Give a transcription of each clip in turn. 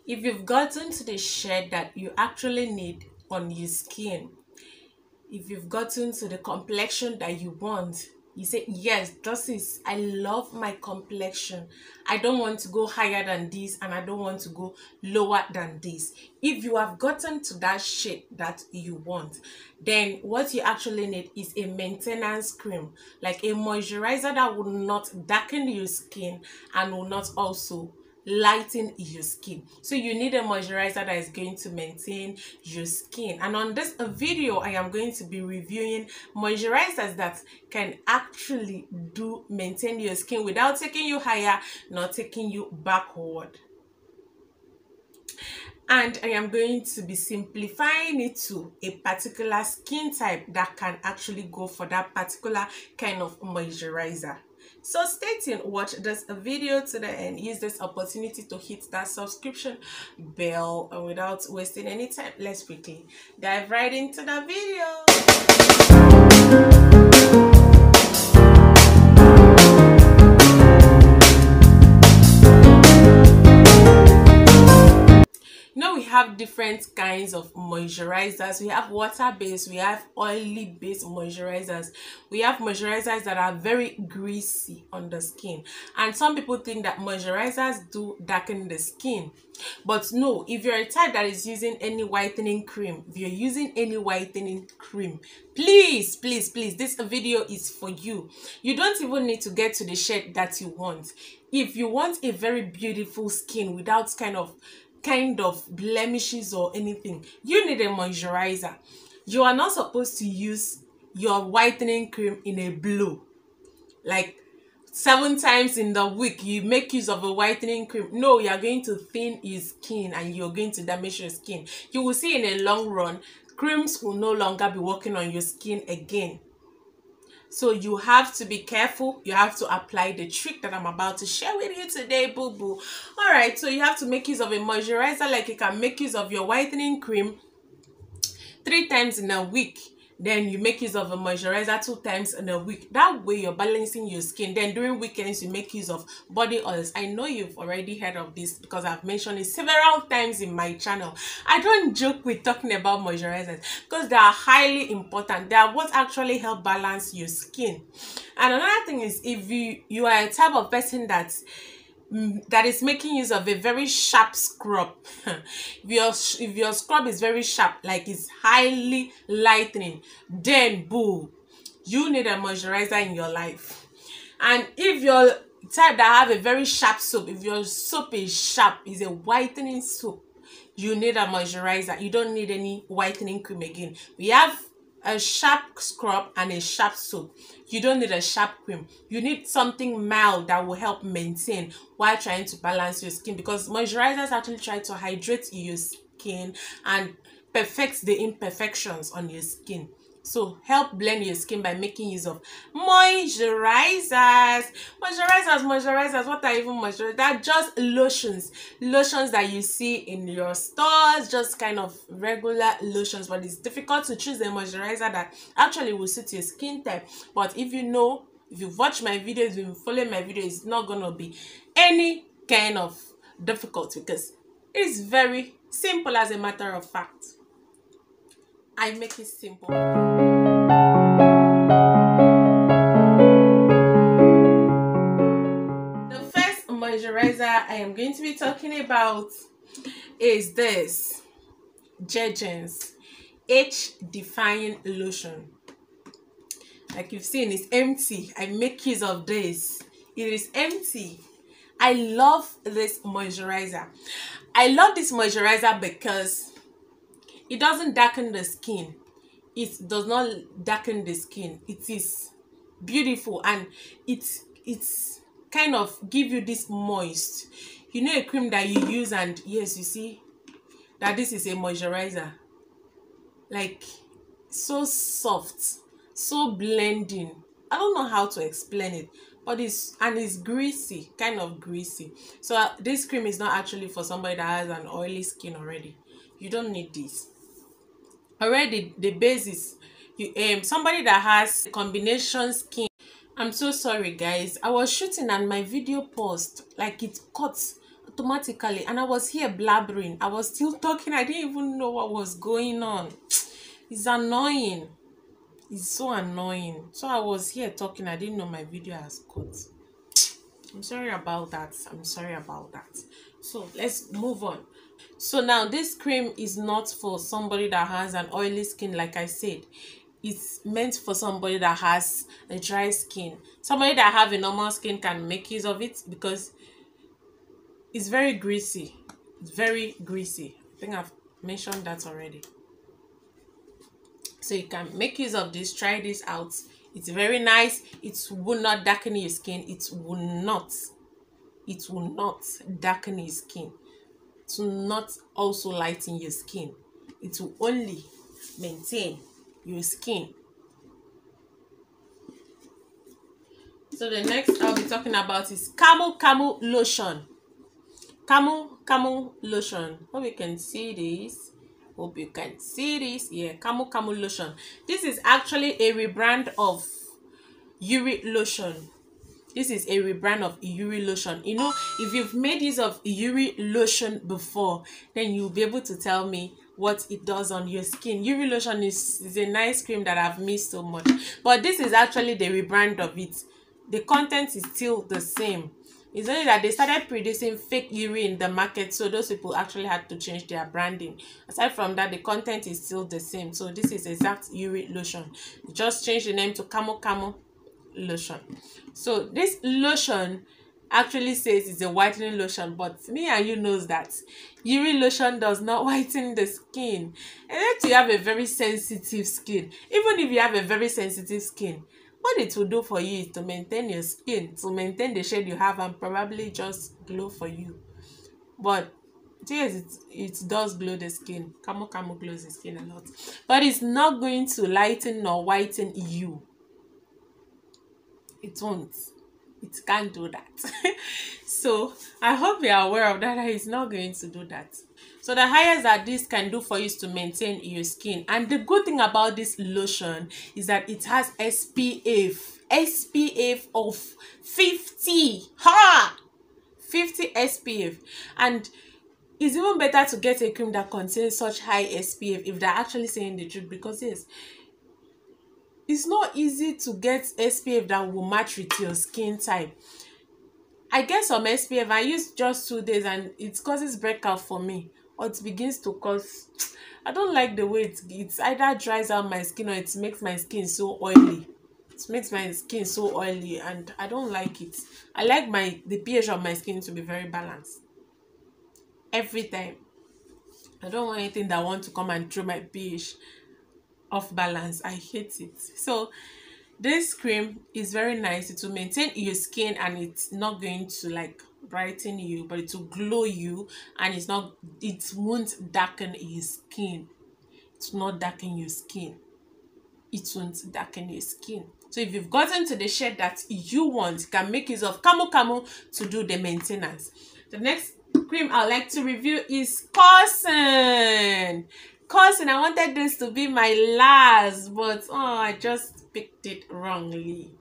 If you've gotten to the shade that you actually need on your skin, if you've gotten to the complexion that you want, you say, yes, this is, I love my complexion. I don't want to go higher than this and I don't want to go lower than this. If you have gotten to that shade that you want, then what you actually need is a maintenance cream, like a moisturizer that will not darken your skin and will not also lighten your skin. So you need a moisturizer that is going to maintain your skin. And on this video, I am going to be reviewing moisturizers that can actually do maintain your skin without taking you higher, not taking you backward. And I am going to be simplifying it to a particular skin type that can actually go for that particular kind of moisturizer. So stay tuned, watch this video to the end, use this opportunity to hit that subscription bell, and without wasting any time, let's quickly dive right into the video. We have different kinds of moisturizers. We have water-based, we have oily-based moisturizers. We have moisturizers that are very greasy on the skin. And some people think that moisturizers do darken the skin. But no, if you're a type that is using any whitening cream, if you're using any whitening cream, please, this video is for you. You don't even need to get to the shade that you want. If you want a very beautiful skin without kind of blemishes or anything, you need a moisturizer. You are not supposed to use your whitening cream in a blow, like 7 times in the week you make use of a whitening cream. No, you are going to thin your skin and you're going to damage your skin. You will see in a long run, creams will no longer be working on your skin again. So you have to be careful. You have to apply the trick that I'm about to share with you today, boo-boo. All right, so you have to make use of a moisturizer, like you can make use of your whitening cream 3 times in a week. Then you make use of a moisturizer 2 times in a week. That way you're balancing your skin. Then during weekends you make use of body oils. I know you've already heard of this because I've mentioned it several times in my channel. I don't joke with talking about moisturizers because they are highly important. They are what actually help balance your skin. And another thing is, if you are a type of person that is making use of a very sharp scrub, if your scrub is very sharp, like it's highly lightening, then boo, you need a moisturizer in your life. And if you're type that have a very sharp soap, if your soap is sharp, is a whitening soap, you need a moisturizer. You don't need any whitening cream again. We have a sharp scrub and a sharp soap. You don't need a sharp cream. You need something mild that will help maintain while trying to balance your skin, because moisturizers actually try to hydrate your skin and perfect the imperfections on your skin. So help blend your skin by making use of moisturizers. Moisturizers. What are even moisturizers? They're just lotions that you see in your stores, just kind of regular lotions. But it's difficult to choose a moisturizer that actually will suit your skin type. But if you've watched my videos, if you follow my videos, it's not gonna be any kind of difficulty because it's very simple. As a matter of fact, I make it simple. The first moisturizer I am going to be talking about is this Jergens Age Defying Lotion. Like you've seen, it's empty. I make use of this. It is empty. I love this moisturizer. I love this moisturizer because it doesn't darken the skin. It does not darken the skin. It is beautiful and it's kind of give you this moist. You know, a cream that you use and yes, you see that this is a moisturizer. Like so soft, so blending. I don't know how to explain it, but it's greasy, kind of greasy. So this cream is not actually for somebody that has an oily skin already. You don't need this. Already the basis, somebody that has combination skin. I'm so sorry guys, I was shooting and my video paused, like it cut automatically, and I was here blabbering. I was still talking. I didn't even know what was going on. It's annoying. It's so annoying. So I was here talking. I didn't know my video has cut. I'm sorry about that. I'm sorry about that. So let's move on. So now this cream is not for somebody that has an oily skin, like I said. It's meant for somebody that has a dry skin. Somebody that have a normal skin can make use of it because it's very greasy. It's very greasy. I think I've mentioned that already. So you can make use of this. Try this out. It's very nice. It will not darken your skin. It will not. It will not darken your skin. It will not also lighten your skin. It will only maintain your skin. So the next I'll be talking about is Camel lotion. Camel lotion. Hope you can see this. Hope you can see this. Yeah, Camel lotion. This is actually a rebrand of Yuri lotion. This is a rebrand of Yuri lotion. You know, if you've made use of Yuri lotion before, then you'll be able to tell me what it does on your skin. Yuri lotion is a nice cream that I've missed so much. But this is actually the rebrand of it. The content is still the same. It's only that they started producing fake Yuri in the market, so those people actually had to change their branding. Aside from that, the content is still the same. So this is exact Yuri lotion. Just change the name to Camel lotion. So this lotion actually says it's a whitening lotion, but me and you knows that Yuri lotion does not whiten the skin. Unless you have a very sensitive skin. Even if you have a very sensitive skin, what it will do for you is to maintain your skin, to maintain the shade you have, and probably just glow for you. But yes, it does glow the skin. Camel glows the skin a lot, but it's not going to lighten nor whiten you. It won't. It can't do that. So I hope you are aware of that it's not going to do that. So the highest that this can do for you is to maintain your skin. And the good thing about this lotion is that it has SPF of 50. Ha! 50 SPF. And it's even better to get a cream that contains such high SPF if they're actually saying the truth, because yes, it's not easy to get SPF that will match with your skin type. I get some SPF, I use just 2 days and it causes breakout for me, or it begins to cause, I don't like the way it's either dries out my skin or it makes my skin so oily. It makes my skin so oily and I don't like it. I like the pH of my skin to be very balanced every time. I don't want anything that want to come and throw my pH off balance. I hate it. So this cream is very nice. It will maintain your skin and it's not going to like brighten you, but it will glow you, and it won't darken your skin. It will not darken your skin. It won't darken your skin. So if you've gotten to the shade that you want, you can make use of Camel to do the maintenance. The next cream I'd like to review is Cousin. I wanted this to be my last, but I just picked it wrongly.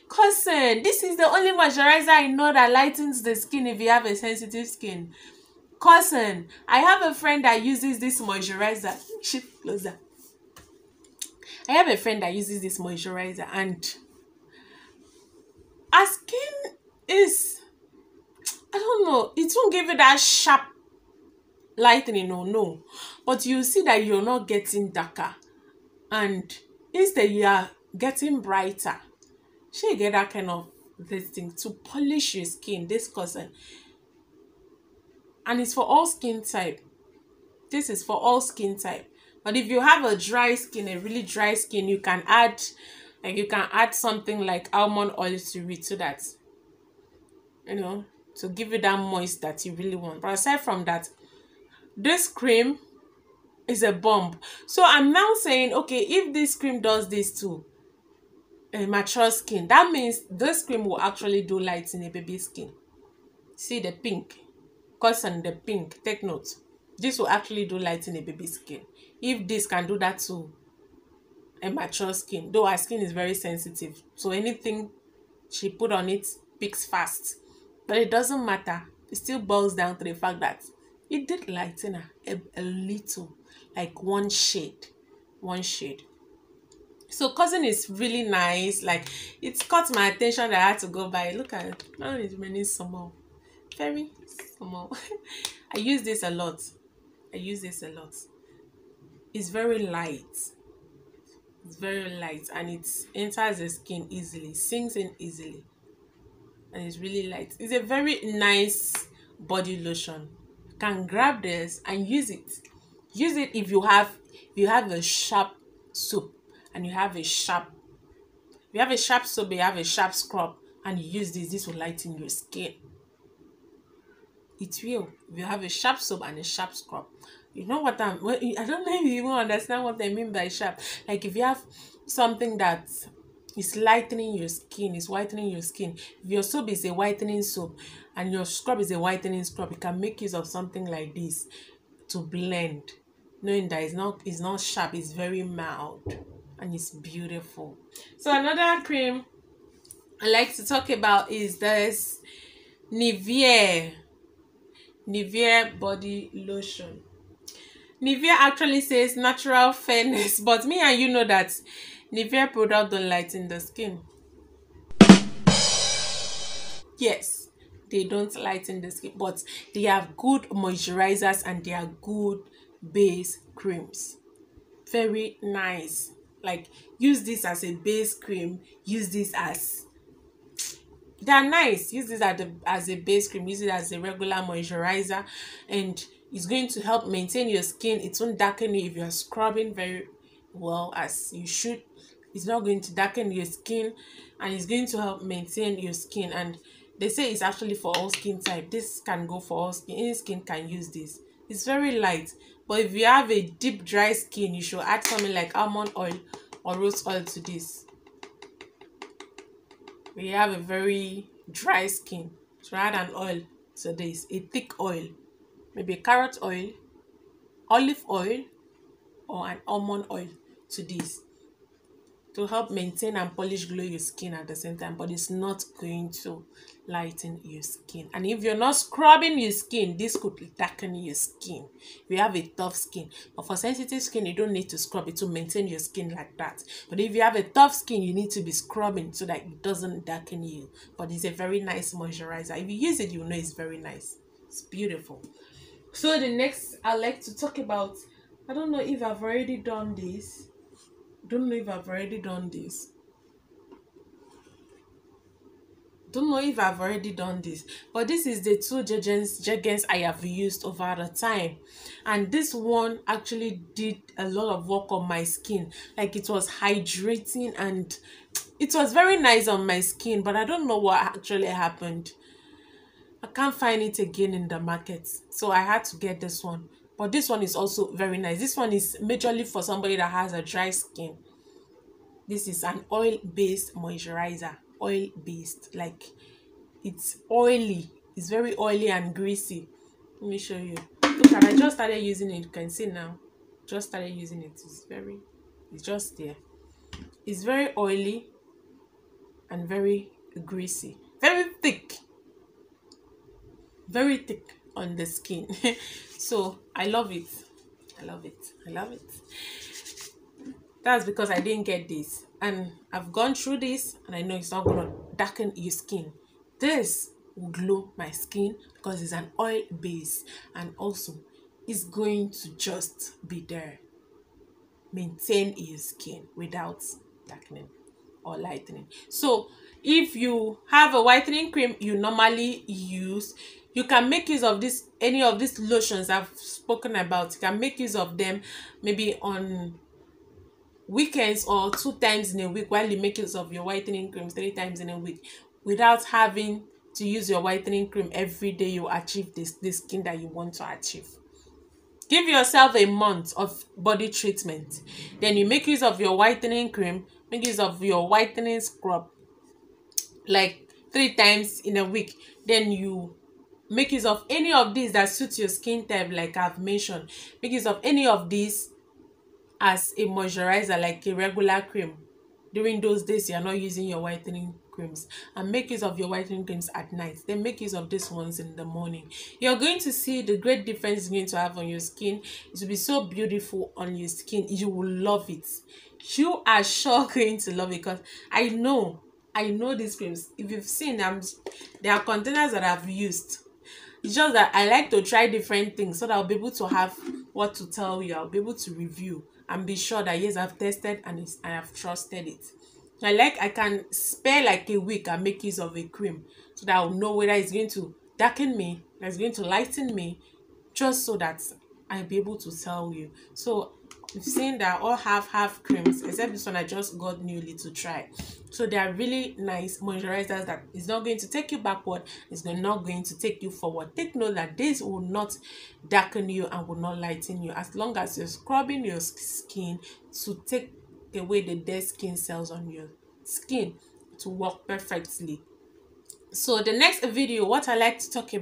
Cousin, this is the only moisturizer I know that lightens the skin if you have a sensitive skin. Cousin, I have a friend that uses this moisturizer. Shift closer. I have a friend that uses this moisturizer and her skin is, I don't know, it won't give you that sharp lightening, no, but you see that you're not getting darker, and instead you are getting brighter. She get that kind of this thing to polish your skin, this Cousin, and it's for all skin type. This is for all skin type, but if you have a dry skin, a really dry skin, you can add something like almond oil to it, so that to give you that moist that you really want. But aside from that, this cream is a bomb. So I'm now saying, okay, if this cream does this to a mature skin, that means this cream will actually do light in a baby skin. See the pink, Cousin, the pink, take note. This will actually do light in a baby skin. If this can do that to a mature skin, though our skin is very sensitive, so anything she put on it picks fast, but it doesn't matter. it still boils down to the fact that it did lighten her a little, like one shade. So cousin is really nice. Like, it's caught my attention that I had to go buy. Look at it. Now it's remaining small, very small. I use this a lot. I use this a lot. It's very light. It's very light and it enters the skin easily, sinks in easily, and it's really light. It's a very nice body lotion. You can grab this and use it. Use it if you have a sharp soap and you have a sharp soap, you have a sharp scrub, and you use this will lighten your skin. It will. If you have a sharp soap and a sharp scrub. You know what I don't know if you even understand what I mean by sharp. Like, if you have something that is lightening your skin, is whitening your skin. If your soap is a whitening soap and your scrub is a whitening scrub, you can make use of something like this to blend. Knowing that it's not sharp, it's very mild and it's beautiful. So another cream I like to talk about is this Nivea body lotion. Nivea actually says natural fairness, but me and you know that Nivea product don't lighten the skin. Yes, they don't lighten the skin, but they have good moisturizers and they are good base creams. Very nice. Like, use this as a base cream, use this as they're nice. Use this as a base cream, use it as a regular moisturizer, and it's going to help maintain your skin. It won't darken it if you're scrubbing very well as you should. It's not going to darken your skin, and it's going to help maintain your skin. And they say it's actually for all skin type. This can go for all skin. Any skin can use this. It's very light, but if you have a deep dry skin, you should add something like almond oil or rose oil to this. We have a very dry skin, so add an oil to this, a thick oil, maybe carrot oil, olive oil, or an almond oil to this, to help maintain and polish glow your skin at the same time, but it's not going to lighten your skin. And if you're not scrubbing your skin, this could darken your skin if you have a tough skin. But for sensitive skin, you don't need to scrub it to maintain your skin like that. But if you have a tough skin, you need to be scrubbing so that it doesn't darken you. But it's a very nice moisturizer. If you use it, you know it's very nice. It's beautiful. So the next I like to talk about, I don't know if I've already done this. Don't know if I've already done this. But this is the two jergens I have used over the time, and this one actually did a lot of work on my skin. Like, it was hydrating and it was very nice on my skin, but I don't know what actually happened. I can't find it again in the market, so I had to get this one. But this one is also very nice. This one is majorly for somebody that has a dry skin. This is an oil-based moisturizer. Oil-based. Like, it's oily. It's very oily and greasy. Let me show you. Look at, I just started using it. You can see now. Just started using it. It's just there. It's very oily and very greasy. Very thick. Very thick on the skin. So I love it. I love it. I love it. That's because I didn't get this, and I've gone through this, and I know it's not gonna darken your skin. This will glow my skin because it's an oil base, and also it's going to just be there, maintain your skin without darkening or lightening. So if you have a whitening cream you normally use, you can make use of this, any of these lotions I've spoken about. You can make use of them maybe on weekends or 2 times in a week, while you make use of your whitening cream 3 times in a week, without having to use your whitening cream every day. You achieve this skin that you want to achieve. Give yourself a month of body treatment, then you make use of your whitening cream, make use of your whitening scrub like 3 times in a week. Then you make use of any of these that suits your skin type, like I've mentioned. Make use of any of these as a moisturizer, like a regular cream. During those days, you're not using your whitening creams and make use of your whitening creams at night. Then make use of these ones in the morning. You're going to see the great difference it's going to have on your skin. It will be so beautiful on your skin. You will love it. You are sure going to love it, because I know these creams. If you've seen them, there are containers that I've used. It's just that I like to try different things so that I'll be able to have what to tell you. I'll be able to review and be sure that yes, I've tested and I have trusted it. I can spare like a week and make use of a cream so that I'll know whether it's going to darken me, that it's going to lighten me, just so that I'll be able to tell you. So we've seen that all have creams, except this one I just got newly to try. So they are really nice moisturizers that is not going to take you backward, it's not going to take you forward. Take note that this will not darken you and will not lighten you, as long as you're scrubbing your skin to take away the dead skin cells on your skin to work perfectly. So the next video, what I like to talk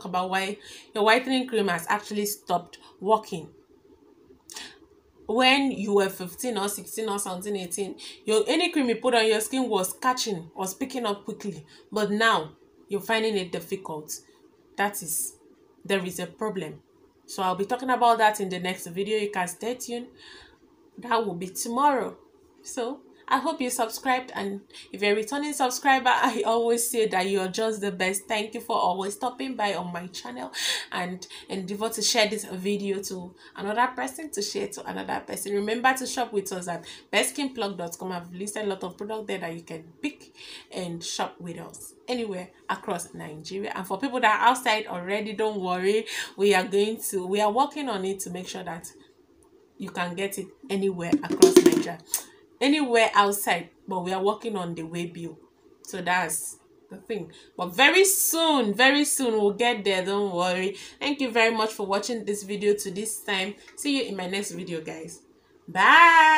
about why your whitening cream has actually stopped working. When you were 15 or 16 or something, 18, any cream you put on your skin was picking up quickly, but now you're finding it difficult. There is a problem. So I'll be talking about that in the next video. You can stay tuned. That will be tomorrow. So I hope you subscribed, and if you're a returning subscriber, I always say that you're just the best. Thank you for always stopping by on my channel and endeavor to share this video to another person, to share to another person. Remember to shop with us at bestskinplug.com. I've listed a lot of products there that you can pick and shop with us anywhere across Nigeria. And for people that are outside already, don't worry, we are working on it to make sure that you can get it anywhere across Nigeria, anywhere outside, but we are working on the way bill. So that's the thing. But very soon we'll get there, don't worry. Thank you very much for watching this video to this time. See you in my next video, guys. Bye.